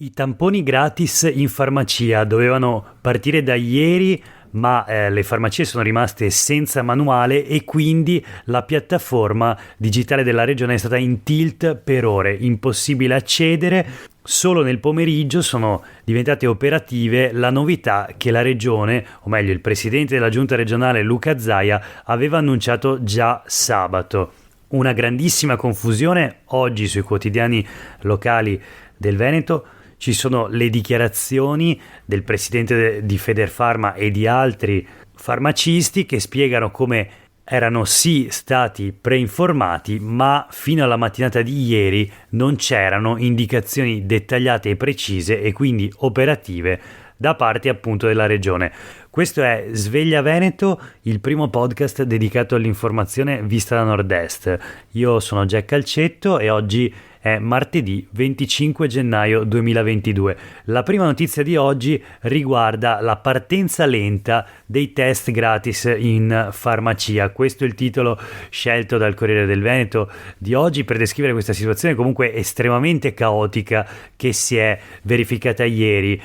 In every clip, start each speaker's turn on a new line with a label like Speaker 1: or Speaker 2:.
Speaker 1: I tamponi gratis in farmacia dovevano partire da ieri, ma le farmacie sono rimaste senza manuale e quindi la piattaforma digitale della regione è stata in tilt per ore, impossibile accedere. Solo nel pomeriggio sono diventate operative la novità che la regione, o meglio il presidente della giunta regionale Luca Zaia, aveva annunciato già sabato. Una grandissima confusione oggi sui quotidiani locali del Veneto. Ci sono le dichiarazioni del presidente di Federfarma e di altri farmacisti che spiegano come erano sì stati preinformati, ma fino alla mattinata di ieri non c'erano indicazioni dettagliate e precise e quindi operative da parte appunto della regione. Questo è Sveglia Veneto, il primo podcast dedicato all'informazione vista da nord-est. Io sono Jack Calcetto e oggi è martedì 25 gennaio 2022. La prima notizia di oggi riguarda la partenza lenta dei test gratis in farmacia. Questo è il titolo scelto dal Corriere del Veneto di oggi per descrivere questa situazione comunque estremamente caotica che si è verificata ieri.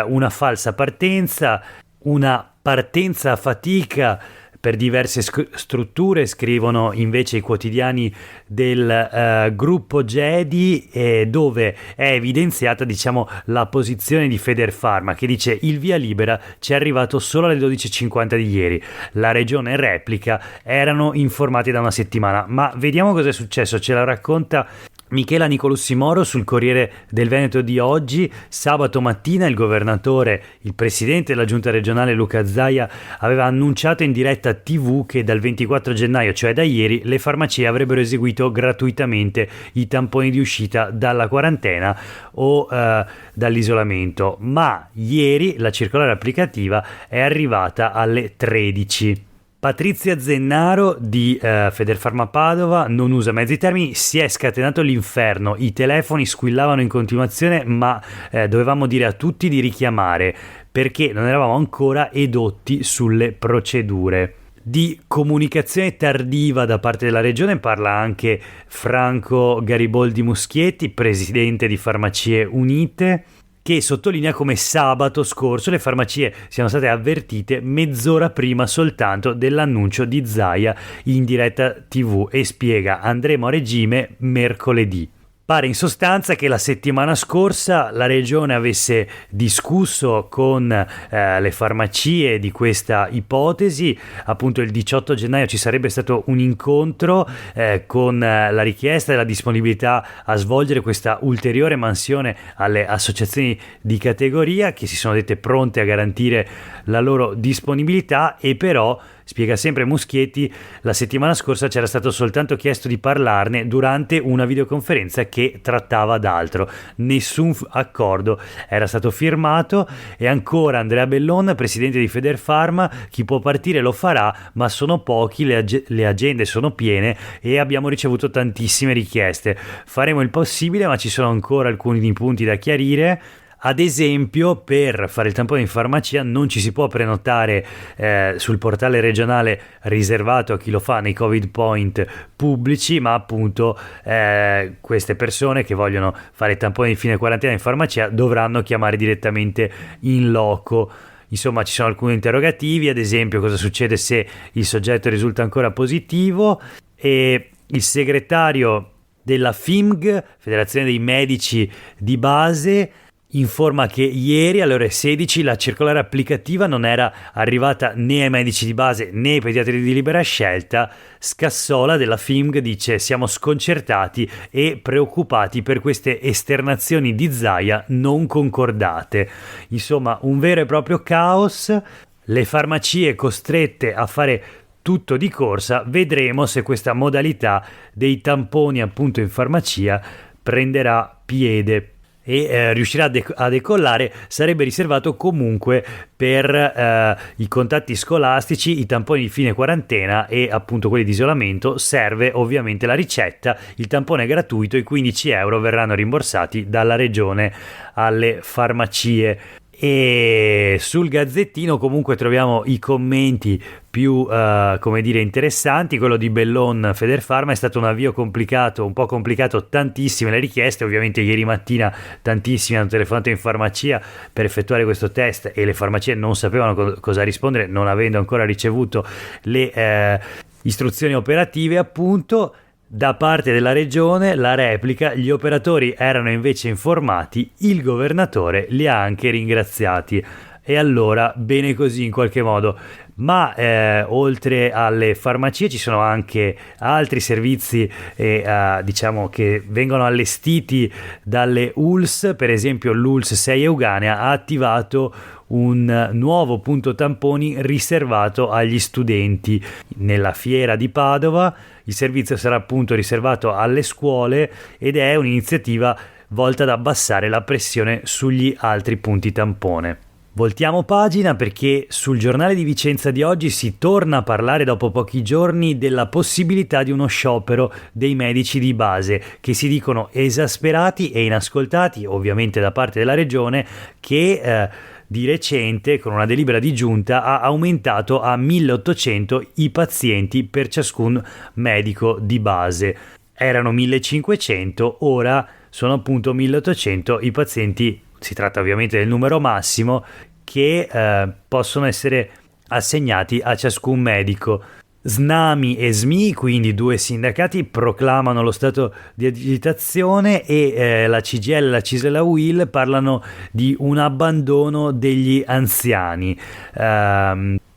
Speaker 1: Una falsa partenza, una partenza a fatica per diverse strutture, scrivono invece i quotidiani del gruppo Gedi, dove è evidenziata la posizione di Federfarma che dice il via libera ci è arrivato solo alle 12.50 di ieri, la regione replica erano informati da una settimana. Ma vediamo cosa è successo, ce la racconta Michela Nicolussi Moro sul Corriere del Veneto di oggi. Sabato mattina il governatore, il presidente della giunta regionale Luca Zaia, aveva annunciato in diretta TV che dal 24 gennaio, cioè da ieri, le farmacie avrebbero eseguito gratuitamente i tamponi di uscita dalla quarantena o dall'isolamento. Ma ieri la circolare applicativa è arrivata alle 13. Patrizia Zennaro di Federfarma Padova non usa mezzi termini, si è scatenato l'inferno, i telefoni squillavano in continuazione, ma dovevamo dire a tutti di richiamare perché non eravamo ancora edotti sulle procedure. Di comunicazione tardiva da parte della regione parla anche Franco Gariboldi Muschietti, presidente di Farmacie Unite, che sottolinea come sabato scorso le farmacie siano state avvertite mezz'ora prima soltanto dell'annuncio di Zaia in diretta TV e spiega andremo a regime mercoledì. Pare in sostanza che la settimana scorsa la regione avesse discusso con le farmacie di questa ipotesi. Appunto il 18 gennaio ci sarebbe stato un incontro con la richiesta e la disponibilità a svolgere questa ulteriore mansione alle associazioni di categoria che si sono dette pronte a garantire la loro disponibilità, e però spiega sempre Muschietti, la settimana scorsa c'era stato soltanto chiesto di parlarne durante una videoconferenza che trattava d'altro. Nessun accordo era stato firmato. E ancora Andrea Bellon, presidente di Federfarma, chi può partire lo farà, ma sono pochi, le agende sono piene e abbiamo ricevuto tantissime richieste. Faremo il possibile, ma ci sono ancora alcuni punti da chiarire. Ad esempio, per fare il tampone in farmacia non ci si può prenotare sul portale regionale riservato a chi lo fa nei Covid Point pubblici, ma appunto queste persone che vogliono fare il tampone di fine quarantena in farmacia dovranno chiamare direttamente in loco. Insomma, ci sono alcuni interrogativi, ad esempio cosa succede se il soggetto risulta ancora positivo. E il segretario della FIMG, Federazione dei Medici di Base, informa che ieri alle ore 16 la circolare applicativa non era arrivata né ai medici di base né ai pediatri di libera scelta. Scassola della FIMG dice siamo sconcertati e preoccupati per queste esternazioni di Zaia non concordate. Insomma, un vero e proprio caos, le farmacie costrette a fare tutto di corsa. Vedremo se questa modalità dei tamponi appunto in farmacia prenderà piede e riuscirà a decollare. Sarebbe riservato comunque per i contatti scolastici, i tamponi di fine quarantena e appunto quelli di isolamento. Serve ovviamente la ricetta, il tampone è gratuito, i 15 euro verranno rimborsati dalla regione alle farmacie. E sul Gazzettino comunque troviamo i commenti più come dire interessanti. Quello di Bellon Federfarma: è stato un avvio complicato, un po' complicato, tantissime le richieste, ovviamente ieri mattina tantissimi hanno telefonato in farmacia per effettuare questo test e le farmacie non sapevano cosa rispondere, non avendo ancora ricevuto le istruzioni operative, appunto. Da parte della regione la replica: gli operatori erano invece informati, il governatore li ha anche ringraziati. E allora bene così in qualche modo. Ma oltre alle farmacie ci sono anche altri servizi diciamo che vengono allestiti dalle ULS. Per esempio l'ULS 6 Euganea ha attivato un nuovo punto tamponi riservato agli studenti nella fiera di Padova. Il servizio sarà appunto riservato alle scuole ed è un'iniziativa volta ad abbassare la pressione sugli altri punti tampone. Voltiamo pagina, perché sul giornale di Vicenza di oggi si torna a parlare dopo pochi giorni della possibilità di uno sciopero dei medici di base, che si dicono esasperati e inascoltati ovviamente da parte della regione, che di recente con una delibera di giunta ha aumentato a 1800 i pazienti per ciascun medico di base. Erano 1500, ora sono appunto 1800 i pazienti. Si tratta ovviamente del numero massimo che possono essere assegnati a ciascun medico. SNAMI e SMI, quindi due sindacati, proclamano lo stato di agitazione e la CGIL, la CISL e la UIL parlano di un abbandono degli anziani,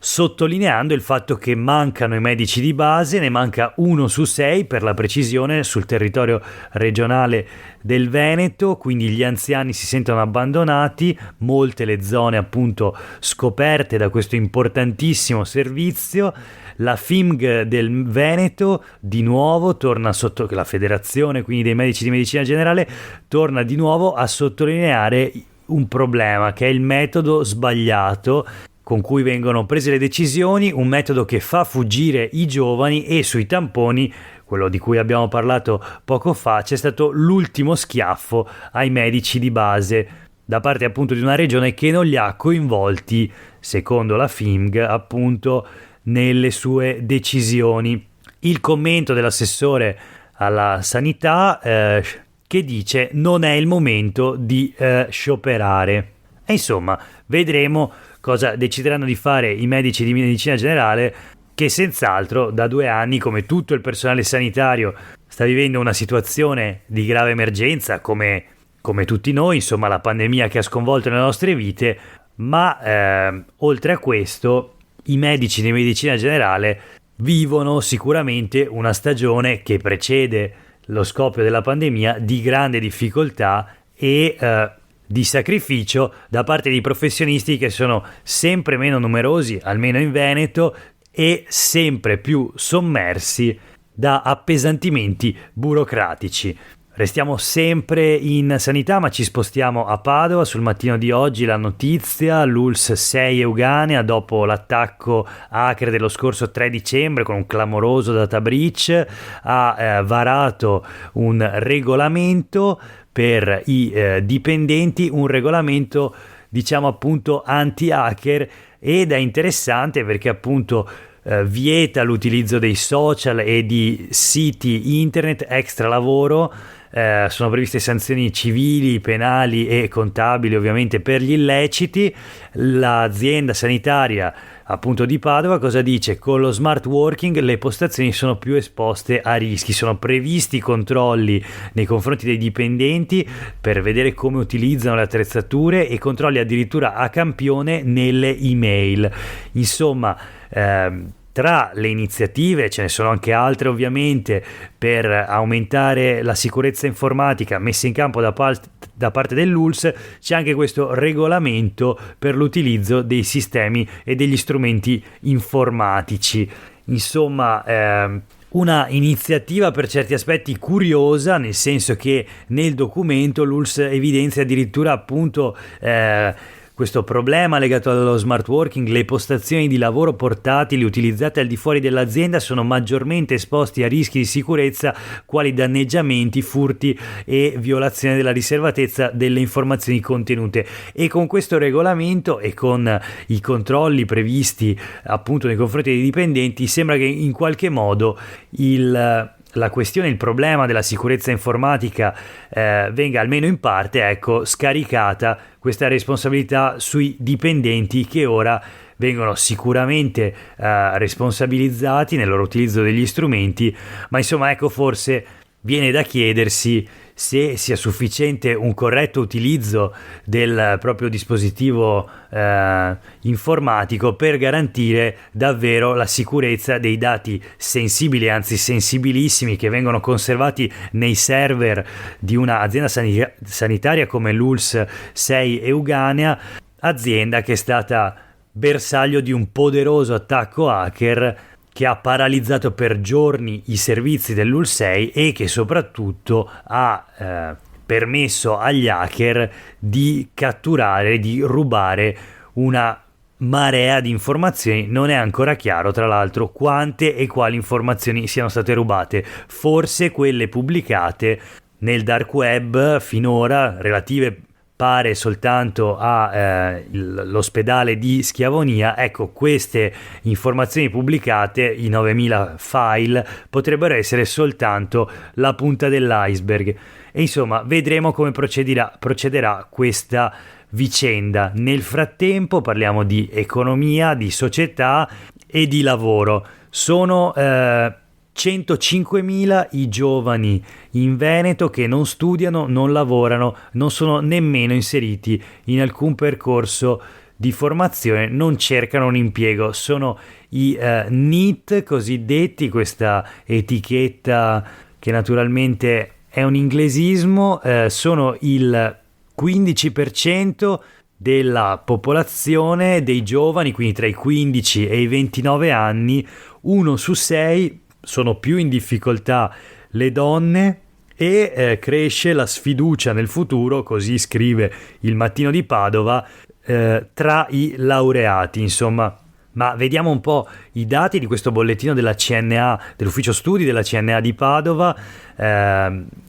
Speaker 1: sottolineando il fatto che mancano i medici di base. Ne manca 1 su 6 per la precisione sul territorio regionale del Veneto, quindi gli anziani si sentono abbandonati, molte le zone appunto scoperte da questo importantissimo servizio. La FIMG del Veneto di nuovo torna sotto, la federazione quindi dei medici di medicina generale, torna di nuovo a sottolineare un problema, che è il metodo sbagliato con cui vengono prese le decisioni, un metodo che fa fuggire i giovani. E sui tamponi, quello di cui abbiamo parlato poco fa, c'è stato l'ultimo schiaffo ai medici di base da parte appunto di una regione che non li ha coinvolti, secondo la FIMG appunto, nelle sue decisioni. Il commento dell'assessore alla sanità che dice: non è il momento di scioperare. E insomma, vedremo cosa decideranno di fare i medici di medicina generale, che senz'altro da 2 anni, come tutto il personale sanitario, sta vivendo una situazione di grave emergenza, come tutti noi, insomma la pandemia che ha sconvolto le nostre vite. Ma oltre a questo, i medici di medicina generale vivono sicuramente una stagione che precede lo scoppio della pandemia di grande difficoltà e di sacrificio da parte di professionisti che sono sempre meno numerosi, almeno in Veneto, e sempre più sommersi da appesantimenti burocratici. Restiamo sempre in sanità, ma ci spostiamo a Padova. Sul Mattino di oggi la notizia: l'ULS 6 Euganea, dopo l'attacco hacker dello scorso 3 dicembre con un clamoroso data breach, ha varato un regolamento per i dipendenti, un regolamento diciamo appunto anti-hacker, ed è interessante perché appunto vieta l'utilizzo dei social e di siti internet extra lavoro. Sono previste sanzioni civili, penali e contabili ovviamente per gli illeciti. L'azienda sanitaria appunto di Padova cosa dice? Con lo smart working le postazioni sono più esposte a rischi, sono previsti controlli nei confronti dei dipendenti per vedere come utilizzano le attrezzature e controlli addirittura a campione nelle email. Insomma, tra le iniziative ce ne sono anche altre ovviamente per aumentare la sicurezza informatica messe in campo da parte dell'ULS. C'è anche questo regolamento per l'utilizzo dei sistemi e degli strumenti informatici. Insomma, una iniziativa per certi aspetti curiosa, nel senso che nel documento l'ULS evidenzia addirittura appunto questo problema legato allo smart working, le postazioni di lavoro portatili utilizzate al di fuori dell'azienda sono maggiormente esposti a rischi di sicurezza quali danneggiamenti, furti e violazione della riservatezza delle informazioni contenute. E con questo regolamento e con i controlli previsti appunto nei confronti dei dipendenti, sembra che in qualche modo la questione, il problema della sicurezza informatica venga almeno in parte, scaricata questa responsabilità sui dipendenti, che ora vengono sicuramente responsabilizzati nel loro utilizzo degli strumenti, ma insomma forse viene da chiedersi se sia sufficiente un corretto utilizzo del proprio dispositivo informatico per garantire davvero la sicurezza dei dati sensibili, anzi sensibilissimi, che vengono conservati nei server di un'azienda sanitaria come l'ULSS 6 Euganea, azienda che è stata bersaglio di un poderoso attacco hacker che ha paralizzato per giorni i servizi dell'ULSS 6 e che soprattutto ha permesso agli hacker di catturare, di rubare una marea di informazioni. Non è ancora chiaro, tra l'altro, quante e quali informazioni siano state rubate. Forse quelle pubblicate nel dark web finora, relative pare soltanto all'ospedale di Schiavonia. Queste informazioni pubblicate, i 9000 file, potrebbero essere soltanto la punta dell'iceberg. E insomma, vedremo come procederà questa vicenda. Nel frattempo parliamo di economia, di società e di lavoro. Sono 105.000 i giovani in Veneto che non studiano, non lavorano, non sono nemmeno inseriti in alcun percorso di formazione, non cercano un impiego. Sono i NEET cosiddetti, questa etichetta che naturalmente è un inglesismo, sono il 15% della popolazione dei giovani, quindi tra i 15 e i 29 anni. 1 su 6 sono più in difficoltà le donne e cresce la sfiducia nel futuro, così scrive il Mattino di Padova, tra i laureati. Insomma, ma vediamo un po' i dati di questo bollettino della CNA, dell'ufficio studi della CNA di Padova.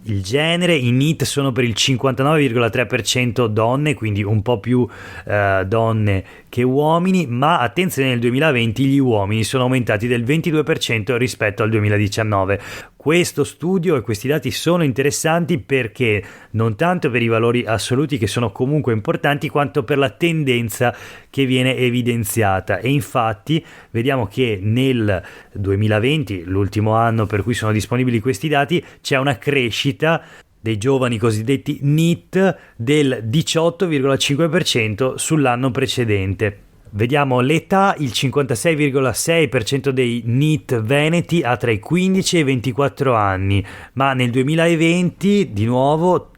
Speaker 1: Il genere, i NEET sono per il 59,3% donne, quindi un po' più donne che uomini, ma attenzione, nel 2020 gli uomini sono aumentati del 22% rispetto al 2019. Questo studio e questi dati sono interessanti perché non tanto per i valori assoluti, che sono comunque importanti, quanto per la tendenza che viene evidenziata. E infatti vediamo che nel 2020, l'ultimo anno per cui sono disponibili questi dati, c'è una crescita dei giovani cosiddetti NEET del 18,5% sull'anno precedente. Vediamo l'età: il 56,6% dei NEET veneti ha tra i 15 e i 24 anni, ma nel 2020 di nuovo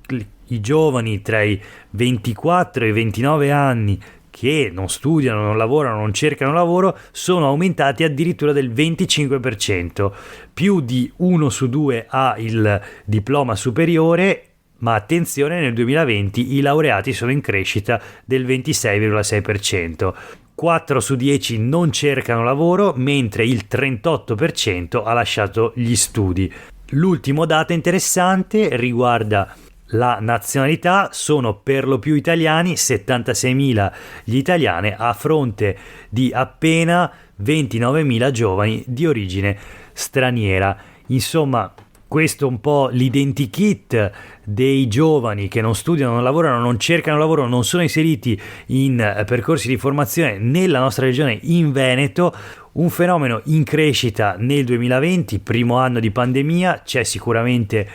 Speaker 1: i giovani tra i 24 e i 29 anni che non studiano, non lavorano, non cercano lavoro, sono aumentati addirittura del 25%. Più di 1 su 2 ha il diploma superiore, ma attenzione, nel 2020 i laureati sono in crescita del 26,6%. 4 su 10 non cercano lavoro, mentre il 38% ha lasciato gli studi. L'ultimo dato interessante riguarda la nazionalità: sono per lo più italiani, 76.000 gli italiani a fronte di appena 29.000 giovani di origine straniera. Insomma, questo è un po' l'identikit dei giovani che non studiano, non lavorano, non cercano lavoro, non sono inseriti in percorsi di formazione nella nostra regione, in Veneto. Un fenomeno in crescita nel 2020, primo anno di pandemia. C'è sicuramente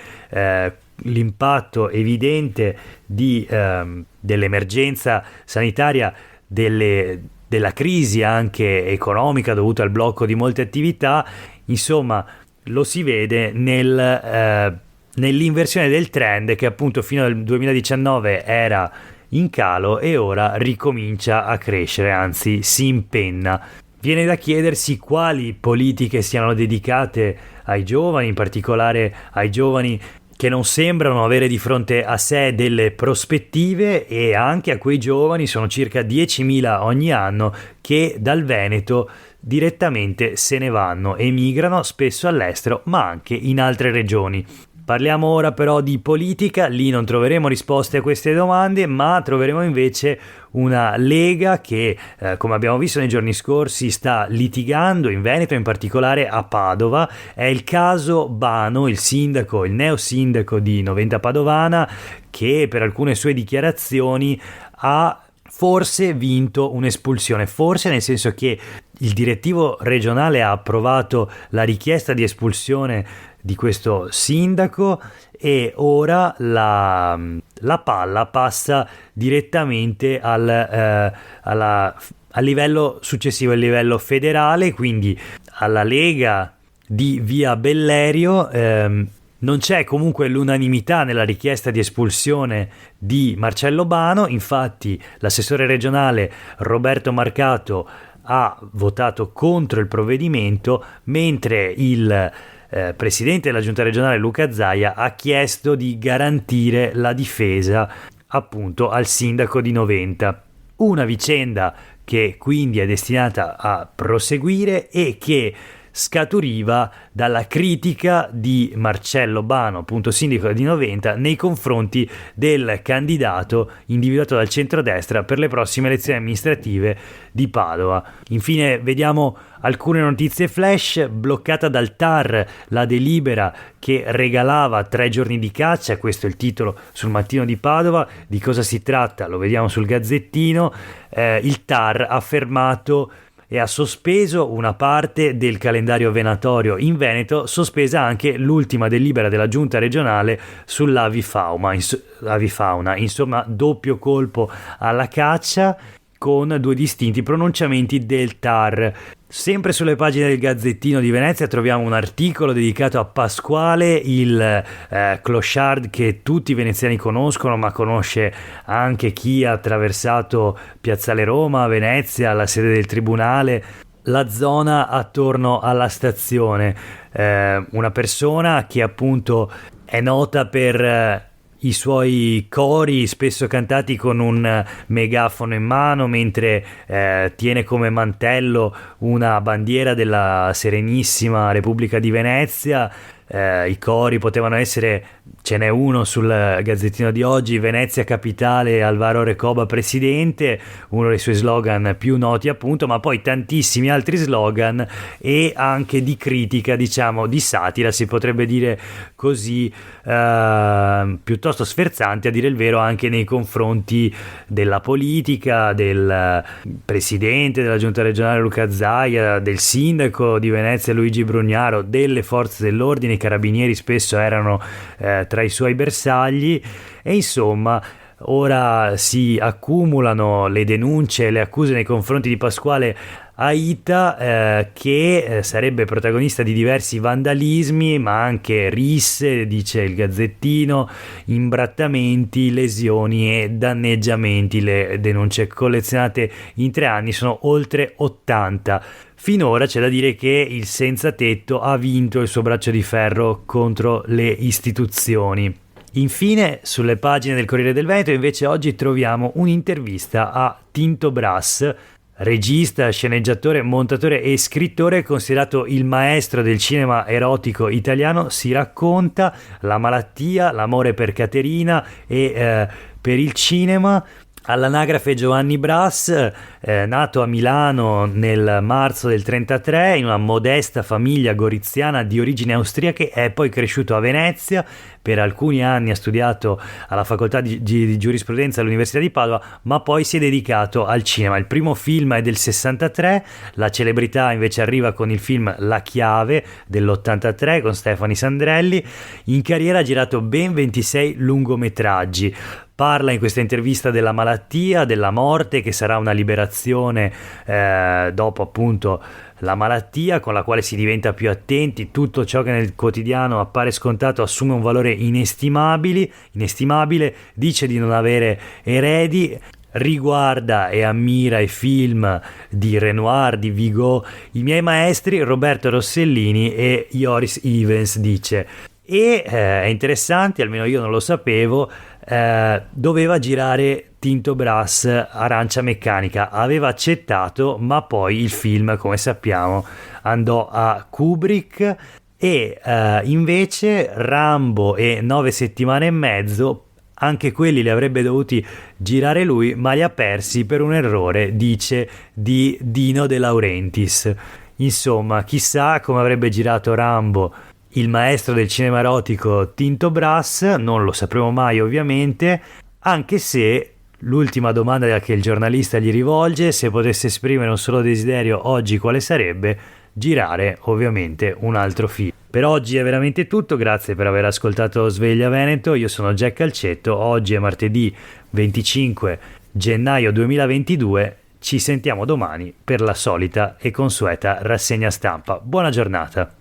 Speaker 1: l'impatto evidente dell'emergenza sanitaria, della crisi anche economica dovuta al blocco di molte attività. Insomma, lo si vede nell'inversione del trend, che appunto fino al 2019 era in calo e ora ricomincia a crescere, anzi si impenna. Viene da chiedersi quali politiche siano dedicate ai giovani, in particolare ai giovani che non sembrano avere di fronte a sé delle prospettive, e anche a quei giovani, sono circa 10.000 ogni anno, che dal Veneto direttamente se ne vanno, emigrano spesso all'estero ma anche in altre regioni. Parliamo ora però di politica. Lì non troveremo risposte a queste domande, ma troveremo invece una Lega che, come abbiamo visto nei giorni scorsi, sta litigando in Veneto, in particolare a Padova. È il caso Bano, il neo sindaco di Noventa Padovana, che per alcune sue dichiarazioni ha forse vinto un'espulsione, forse nel senso che il direttivo regionale ha approvato la richiesta di espulsione di questo sindaco, e ora la palla passa direttamente al livello successivo, al livello federale, quindi alla Lega di Via Bellerio. Non c'è comunque l'unanimità nella richiesta di espulsione di Marcello Bano, infatti l'assessore regionale Roberto Marcato ha votato contro il provvedimento, mentre il presidente della giunta regionale Luca Zaia ha chiesto di garantire la difesa appunto al sindaco di Noventa. Una vicenda che quindi è destinata a proseguire e che scaturiva dalla critica di Marcello Bano, appunto sindaco di Noventa, nei confronti del candidato individuato dal centrodestra per le prossime elezioni amministrative di Padova. Infine vediamo alcune notizie flash. Bloccata dal TAR la delibera che regalava 3 giorni di caccia, questo è il titolo sul Mattino di Padova. Di cosa si tratta? Lo vediamo sul Gazzettino. Il TAR ha fermato e ha sospeso una parte del calendario venatorio in Veneto, sospesa anche l'ultima delibera della giunta regionale sull'avifauna. Insomma, doppio colpo alla caccia con 2 distinti pronunciamenti del TAR. Sempre sulle pagine del Gazzettino di Venezia troviamo un articolo dedicato a Pasquale, il clochard che tutti i veneziani conoscono, ma conosce anche chi ha attraversato Piazzale Roma, Venezia, la sede del tribunale, la zona attorno alla stazione. Una persona che appunto è nota per i suoi cori spesso cantati con un megafono in mano, mentre tiene come mantello una bandiera della Serenissima Repubblica di Venezia. I cori potevano essere, ce n'è uno sul Gazzettino di oggi: Venezia capitale, Alvaro Recoba presidente, uno dei suoi slogan più noti appunto, ma poi tantissimi altri slogan e anche di critica, diciamo di satira, si potrebbe dire così, piuttosto sferzanti a dire il vero, anche nei confronti della politica, del presidente della giunta regionale Luca Zaia, del sindaco di Venezia Luigi Brugnaro, delle forze dell'ordine. I carabinieri spesso erano tra i suoi bersagli, e insomma ora si accumulano le denunce e le accuse nei confronti di Pasquale Aita, che sarebbe protagonista di diversi vandalismi, ma anche risse, dice il Gazzettino, imbrattamenti, lesioni e danneggiamenti. Le denunce collezionate in 3 anni sono oltre 80. Finora c'è da dire che il senza tetto ha vinto il suo braccio di ferro contro le istituzioni. Infine, sulle pagine del Corriere del Veneto invece oggi troviamo un'intervista a Tinto Brass, regista, sceneggiatore, montatore e scrittore, considerato il maestro del cinema erotico italiano. Si racconta la malattia, l'amore per Caterina e per il cinema. All'anagrafe Giovanni Brass, nato a Milano nel marzo del 1933 in una modesta famiglia goriziana di origini austriache, è poi cresciuto a Venezia. Per alcuni anni ha studiato alla facoltà di giurisprudenza all'Università di Padova, ma poi si è dedicato al cinema. Il primo film è del 63, la celebrità invece arriva con il film La Chiave dell'83 con Stefani Sandrelli. In carriera ha girato ben 26 lungometraggi. Parla in questa intervista della malattia, della morte, che sarà una liberazione dopo appunto la malattia, con la quale si diventa più attenti. Tutto ciò che nel quotidiano appare scontato assume un valore inestimabile. Dice di non avere eredi. Riguarda e ammira i film di Renoir, di Vigo, i miei maestri Roberto Rossellini e Joris Ivens, dice. e è interessante, almeno io non lo sapevo, doveva girare Tinto Brass Arancia Meccanica, aveva accettato, ma poi il film, come sappiamo, andò a Kubrick e invece Rambo e 9 settimane e mezzo, anche quelli li avrebbe dovuti girare lui, ma li ha persi per un errore, dice, di Dino De Laurentiis. Insomma, chissà come avrebbe girato Rambo il maestro del cinema erotico Tinto Brass, non lo sapremo mai ovviamente, anche se l'ultima domanda che il giornalista gli rivolge, se potesse esprimere un solo desiderio oggi quale sarebbe, girare ovviamente un altro film. Per oggi è veramente tutto, grazie per aver ascoltato Sveglia Veneto, io sono Jack Calcetto, oggi è martedì 25 gennaio 2022, ci sentiamo domani per la solita e consueta rassegna stampa. Buona giornata!